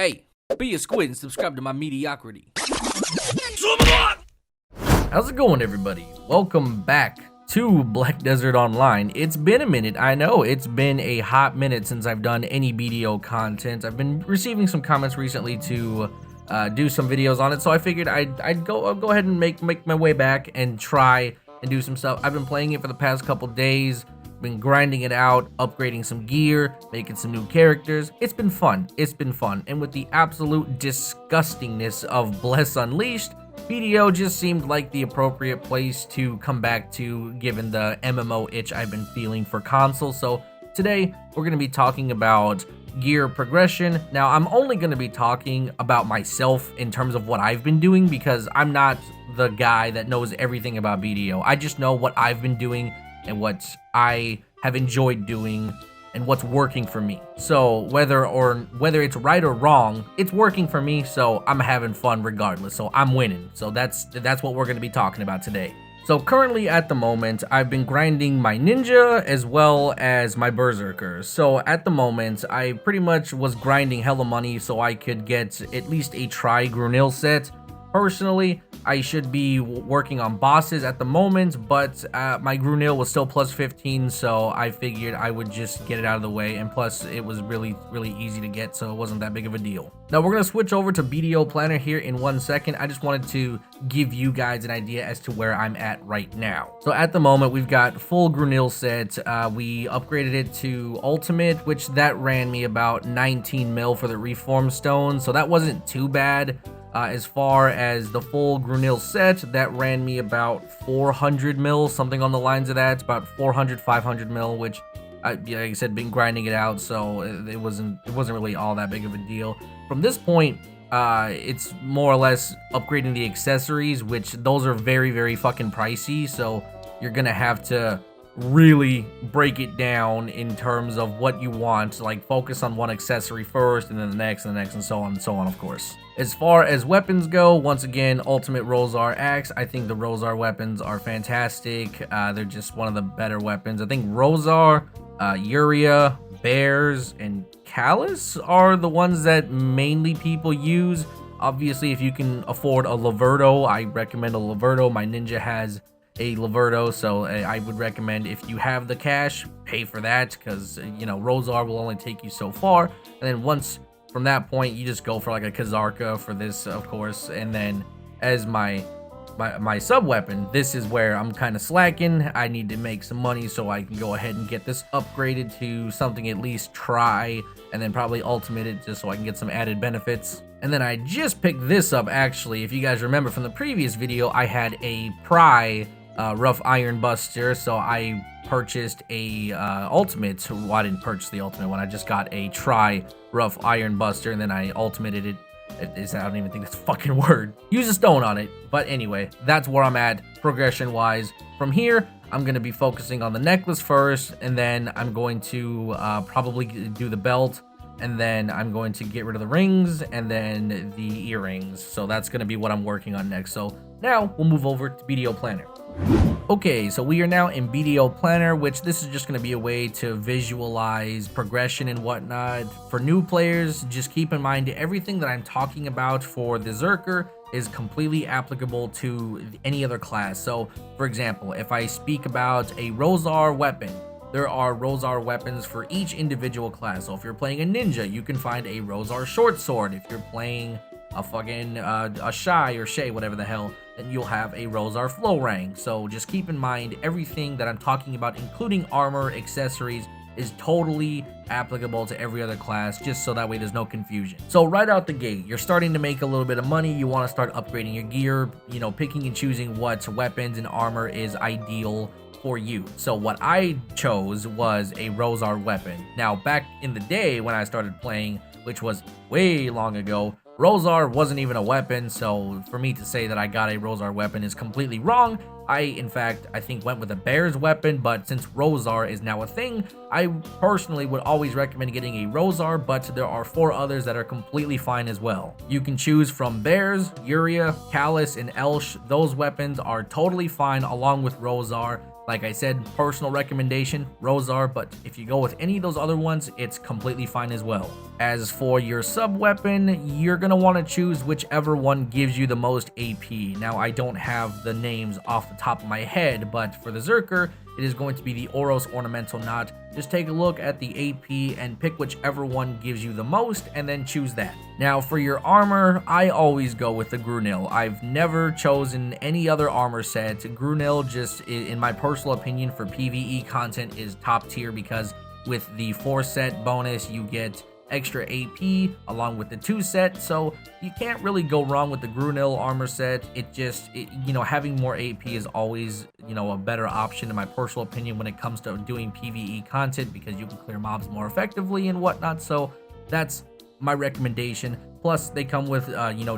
Hey, be a squid and subscribe to my mediocrity. How's it going, everybody? Welcome back to Black Desert Online. It's been a minute. I know it's been a hot minute since I've done any BDO content. I've been receiving some comments recently to do some videos on it, so I figured I'll go ahead and make my way back and try and do some stuff. I've been playing it for the past couple days. Been grinding it out, upgrading some gear, making some new characters. It's been fun. And with the absolute disgustingness of Bless Unleashed, BDO just seemed like the appropriate place to come back to, given the MMO itch I've been feeling for console. So today we're going to be talking about gear progression. Now, I'm only going to be talking about myself in terms of what I've been doing, because I'm not the guy that knows everything about BDO. I just know what I've been doing and what I have enjoyed doing and what's working for me. So whether it's right or wrong, it's working for me, so I'm having fun regardless. So I'm winning. So that's what we're going to be talking about today. So currently at the moment, I've been grinding my ninja as well as my berserker. So at the moment, I pretty much was grinding hella money so I could get at least a tri-Grunil set. Personally, I should be working on bosses at the moment, but my Grunil was still plus 15, so I figured I would just get it out of the way, and plus it was really easy to get, so it wasn't that big of a deal. Now we're going to switch over to BDO Planner here in 1 second. I just wanted to give you guys an idea as to where I'm at right now. So at the moment, we've got full Grunil set. We upgraded it to Ultimate, which that ran me about 19 mil for the Reform Stone, so that wasn't too bad. As far as the full Grunil set, that ran me about 400 mil, something on the lines of that, about 400, 500 mil, which, like I said, been grinding it out, so it wasn't really all that big of a deal. From this point, it's more or less upgrading the accessories, which those are very fucking pricey, so you're gonna have to really break it down in terms of what you want, like focus on one accessory first and then the next and the next and so on, of course. As far as weapons go, once again, Ultimate Rozar Axe. I think the Rozar weapons are fantastic. They're just one of the better weapons. I think Rozar, Uria, Bears, and Callus are the ones that mainly people use. Obviously, if you can afford a Laverto, I recommend a Laverto. My ninja has a Laverto, so I would recommend, if you have the cash, pay for that, because, you know, Rozar will only take you so far. And then once from that point, you just go for like a Kazarka for this, of course. And then as my sub weapon, this is where I'm kind of slacking. I need to make some money so I can go ahead and get this upgraded to something at least try, and then probably ultimate it just so I can get some added benefits. And then I just picked this up, actually. If you guys remember from the previous video, I had a Rough Iron Buster, so I purchased a ultimate. Well, I didn't purchase the ultimate one, I just got a Rough Iron Buster, and then I ultimated it. I don't even think that's a fucking word. Use a stone on it. But anyway, that's where I'm at progression wise. From here, I'm going to be focusing on the necklace first, and then I'm going to probably do the belt, and then I'm going to get rid of the rings and then the earrings. So that's going to be what I'm working on next. So now we'll move over to BDO Planner. Okay, so we are now in BDO Planner, which this is just going to be a way to visualize progression and whatnot. For new players, just keep in mind everything that I'm talking about for the Zerker is completely applicable to any other class. So, for example, if I speak about a Rozar weapon, there are Rozar weapons for each individual class. So if you're playing a ninja, you can find a Rozar short sword. If you're playing a fucking a Shy or Shay, whatever the hell, then you'll have a Rozar flow rank. So just keep in mind everything that I'm talking about, including armor, accessories, is totally applicable to every other class, just so that way there's no confusion. So right out the gate, you're starting to make a little bit of money. You want to start upgrading your gear, you know, picking and choosing what weapons and armor is ideal for you. So what I chose was a Rozar weapon. Now, back in the day when I started playing, which was way long ago, Rozar wasn't even a weapon, so for me to say that I got a Rozar weapon is completely wrong. In fact, I think went with a Bear's weapon, but since Rozar is now a thing, I personally would always recommend getting a Rozar, but there are 4 others that are completely fine as well. You can choose from Bears, Uria, Callus, and Elsh. Those weapons are totally fine along with Rozar. Like I said, personal recommendation, Rozar, but if you go with any of those other ones, it's completely fine as well. As for your sub-weapon, you're going to want to choose whichever one gives you the most AP. Now, I don't have the names off the top of my head, but for the Zerker, it is going to be the Oros Ornamental Nut. Just take a look at the AP and pick whichever one gives you the most, and then choose that. Now, for your armor, I always go with the Grunil. I've never chosen any other armor set. Grunil, just in my personal opinion, for PvE content is top tier because with the 4-set bonus, you get extra AP along with the 2-set, so you can't really go wrong with the Grunil armor set. Having more AP is always, a better option in my personal opinion when it comes to doing PvE content because you can clear mobs more effectively and whatnot, so that's my recommendation. Plus, they come with,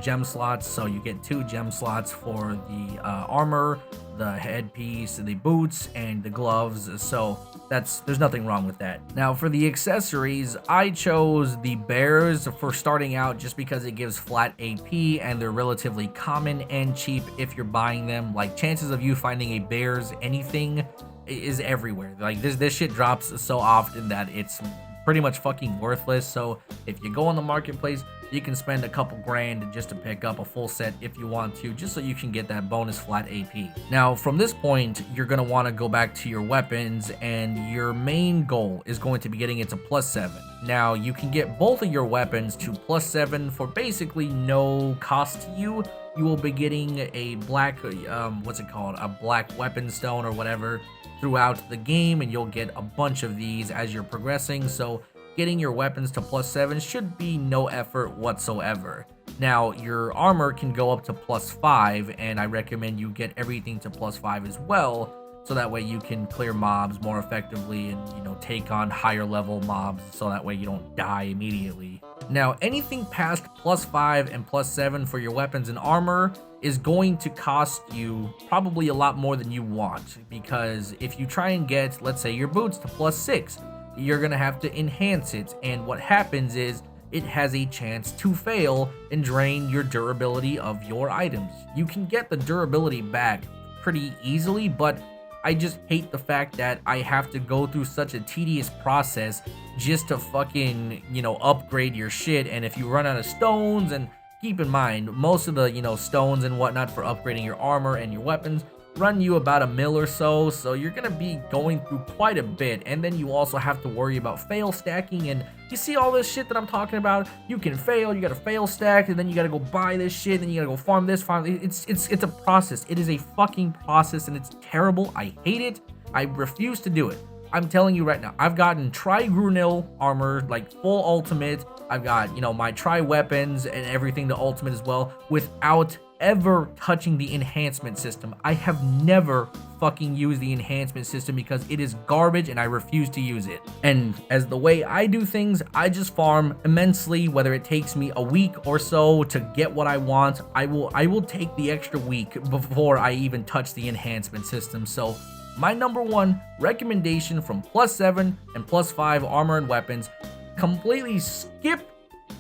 gem slots, so you get 2 gem slots for the armor, the headpiece, the boots, and the gloves, so there's nothing wrong with that. Now, for the accessories, I chose the bears for starting out just because it gives flat AP, and they're relatively common and cheap if you're buying them. Like, chances of you finding a bears anything is everywhere. Like, this shit drops so often that it's pretty much fucking worthless, so if you go on the marketplace, you can spend a couple grand just to pick up a full set if you want to, just so you can get that bonus flat AP. Now, from this point, you're going to want to go back to your weapons, and your main goal is going to be getting it to +7. Now, you can get both of your weapons to +7 for basically no cost to you. You will be getting a black, a black weapon stone or whatever throughout the game, and you'll get a bunch of these as you're progressing, so getting your weapons to +7 should be no effort whatsoever. Now, your armor can go up to +5, and I recommend you get everything to +5 as well, so that way you can clear mobs more effectively and, take on higher level mobs, so that way you don't die immediately. Now, anything past +5 and +7 for your weapons and armor is going to cost you probably a lot more than you want, because if you try and get, let's say, your boots to +6, you're gonna have to enhance it, and what happens is it has a chance to fail and drain your durability of your items. You can get the durability back pretty easily, but I just hate the fact that I have to go through such a tedious process just to fucking, upgrade your shit. And if you run out of stones, and keep in mind, most of the, stones and whatnot for upgrading your armor and your weapons run you about $1 mil or so, so you're gonna be going through quite a bit. And then you also have to worry about fail stacking, and you see all this shit that I'm talking about. You can fail, you gotta fail stack, and then you gotta go buy this shit, then you gotta go farm this, it's a process. It is a fucking process, and it's terrible. I hate it. I refuse to do it. I'm telling you right now, I've gotten tri-Grunil armor, like full ultimate. I've got, my tri-weapons and everything to ultimate as well, without ever touching the enhancement system. I have never fucking used the enhancement system because it is garbage and I refuse to use it. And as the way I do things, I just farm immensely, whether it takes me a week or so to get what I want. I will take the extra week before I even touch the enhancement system. So my number one recommendation from +7 and +5 armor and weapons, completely skip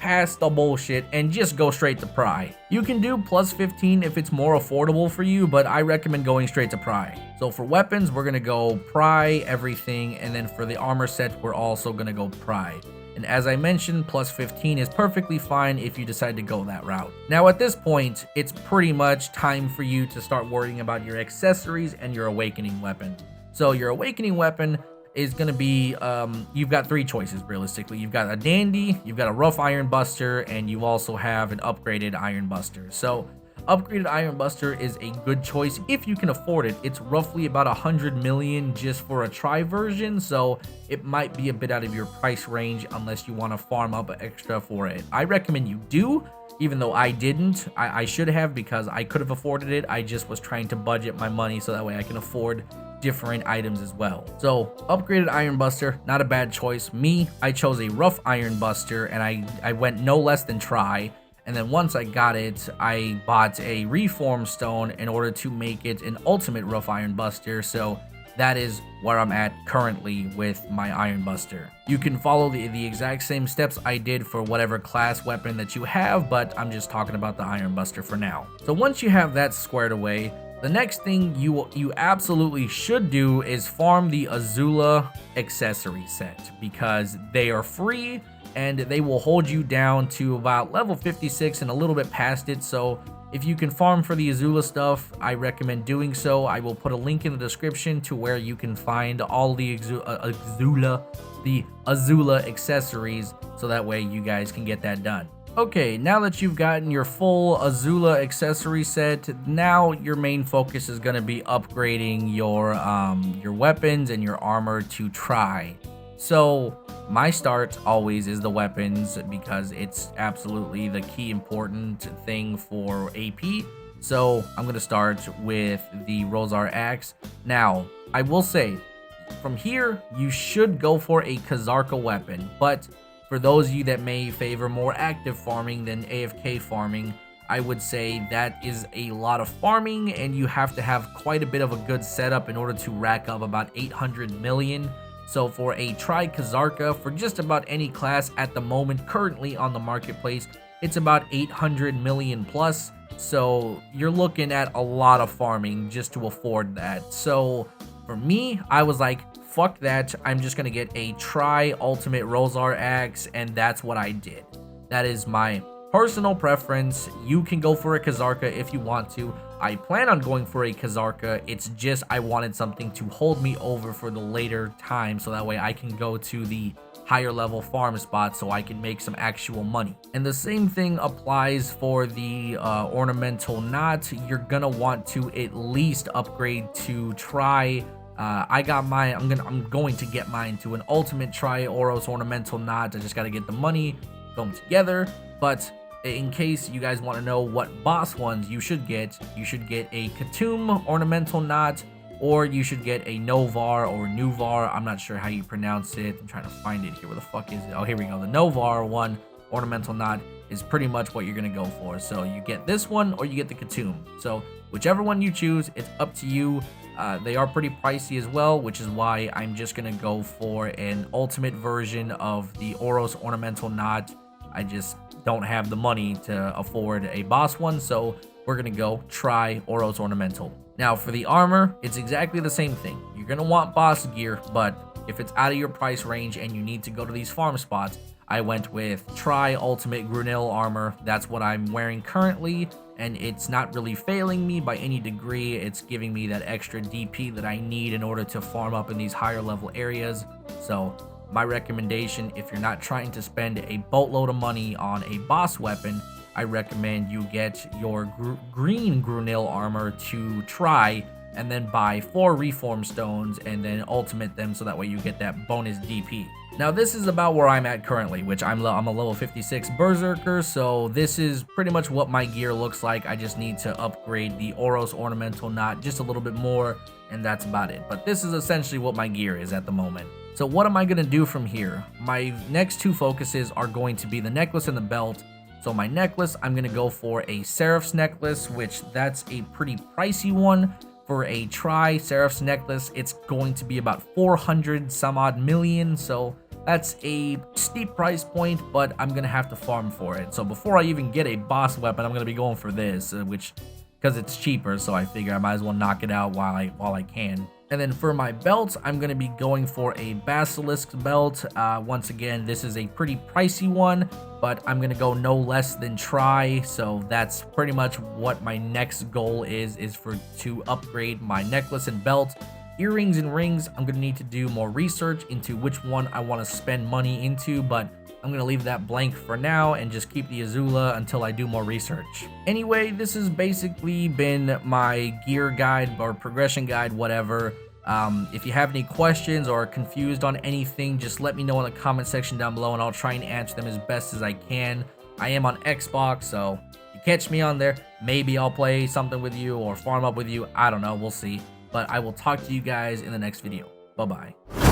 past the bullshit and just go straight to pry. You can do +15 if it's more affordable for you, but I recommend going straight to pry. So for weapons, we're gonna go pry everything, and then for the armor set, we're also gonna go pry. And as I mentioned, +15 is perfectly fine if you decide to go that route. Now at this point, it's pretty much time for you to start worrying about your accessories and your awakening weapon. So your awakening weapon is going to be, you've got 3 choices realistically. You've got a dandy, you've got a rough iron buster, and you also have an upgraded iron buster. So upgraded iron buster is a good choice if you can afford it. It's roughly about 100 million just for a tri version, so it might be a bit out of your price range unless you want to farm up extra for it. I recommend you do, even though I didn't. I should have, because I could have afforded it. I just was trying to budget my money so that way I can afford different items as well. So upgraded iron buster, not a bad choice. I chose a rough iron buster, and I went no less than tri. And then once I got it, I bought a reform stone in order to make it an ultimate rough iron buster. So that is where I'm at currently with my iron buster. You can follow the exact same steps I did for whatever class weapon that you have, but I'm just talking about the iron buster for now. So once you have that squared away, The next thing you absolutely should do is farm the Azula Accessory set, because they are free and they will hold you down to about level 56 and a little bit past it. So if you can farm for the Azula stuff, I recommend doing so. I will put a link in the description to where you can find all the Azula accessories, so that way you guys can get that done. Okay, now that you've gotten your full Azula accessory set, now your main focus is going to be upgrading your weapons and your armor to try. So my start always is the weapons, because it's absolutely the key important thing for AP. So I'm going to start with the Rosar Axe. Now, I will say, from here, you should go for a Kazarka weapon, but for those of you that may favor more active farming than AFK farming, I would say that is a lot of farming, and you have to have quite a bit of a good setup in order to rack up about 800 million. So for a Tri Kazarka, for just about any class at the moment currently on the marketplace, it's about 800 million plus. So you're looking at a lot of farming just to afford that. So for me, I was like, fuck that, I'm just gonna get a Tri Ultimate Rosar Axe, and that's what I did. That is my personal preference. You can go for a Kazarka if you want to. I plan on going for a Kazarka. It's just I wanted something to hold me over for the later time, so that way I can go to the higher level farm spots so I can make some actual money. And the same thing applies for the Ornamental Nuts. You're gonna want to at least upgrade to Tri. I got mine. I'm going to get mine to an ultimate Tri-Oros Ornamental Knot. I just got to get the money, throw them together. But in case you guys want to know what boss ones you should get a Khatum Ornamental Knot, or you should get a Novar or Nuvar. I'm not sure how you pronounce it. I'm trying to find it here. Where the fuck is it? Oh, here we go. The Novar one, Ornamental Knot, is pretty much what you're going to go for. So you get this one or you get the Khatum. So whichever one you choose, it's up to you. They are pretty pricey as well, which is why I'm just going to go for an ultimate version of the Oros Ornamental Knot. I just don't have the money to afford a boss one, so we're going to go try Oros Ornamental. Now, for the armor, it's exactly the same thing. You're going to want boss gear, but if it's out of your price range and you need to go to these farm spots, I went with Tri Ultimate Grunil armor. That's what I'm wearing currently, and it's not really failing me by any degree. It's giving me that extra DP that I need in order to farm up in these higher level areas. So my recommendation, if you're not trying to spend a boatload of money on a boss weapon, I recommend you get your green Grunil armor to try, and then buy 4 reform stones and then ultimate them, so that way you get that bonus DP. Now, this is about where I'm at currently, which I'm a level 56 Berserker, so this is pretty much what my gear looks like. I just need to upgrade the Oros Ornamental Knot just a little bit more, and that's about it. But this is essentially what my gear is at the moment. So what am I going to do from here? My next 2 focuses are going to be the necklace and the belt. So my necklace, I'm going to go for a Seraph's necklace, which that's a pretty pricey one. For a Seraph's necklace, it's going to be about 400 some odd million, so that's a steep price point, but I'm gonna have to farm for it. So before I even get a boss weapon, I'm gonna be going for this, which, because it's cheaper, so I figure I might as well knock it out while I can. And then for my belt, I'm going to be going for a Basilisk belt. Once again, this is a pretty pricey one, but I'm going to go no less than try. So that's pretty much what my next goal is to upgrade my necklace and belt. Earrings and rings, I'm going to need to do more research into which one I want to spend money into, but I'm going to leave that blank for now and just keep the Azula until I do more research. Anyway, this has basically been my gear guide or progression guide, whatever. If you have any questions or are confused on anything, just let me know in the comment section down below and I'll try and answer them as best as I can. I am on Xbox, so if you catch me on there, maybe I'll play something with you or farm up with you. I don't know, we'll see. But I will talk to you guys in the next video. Bye-bye.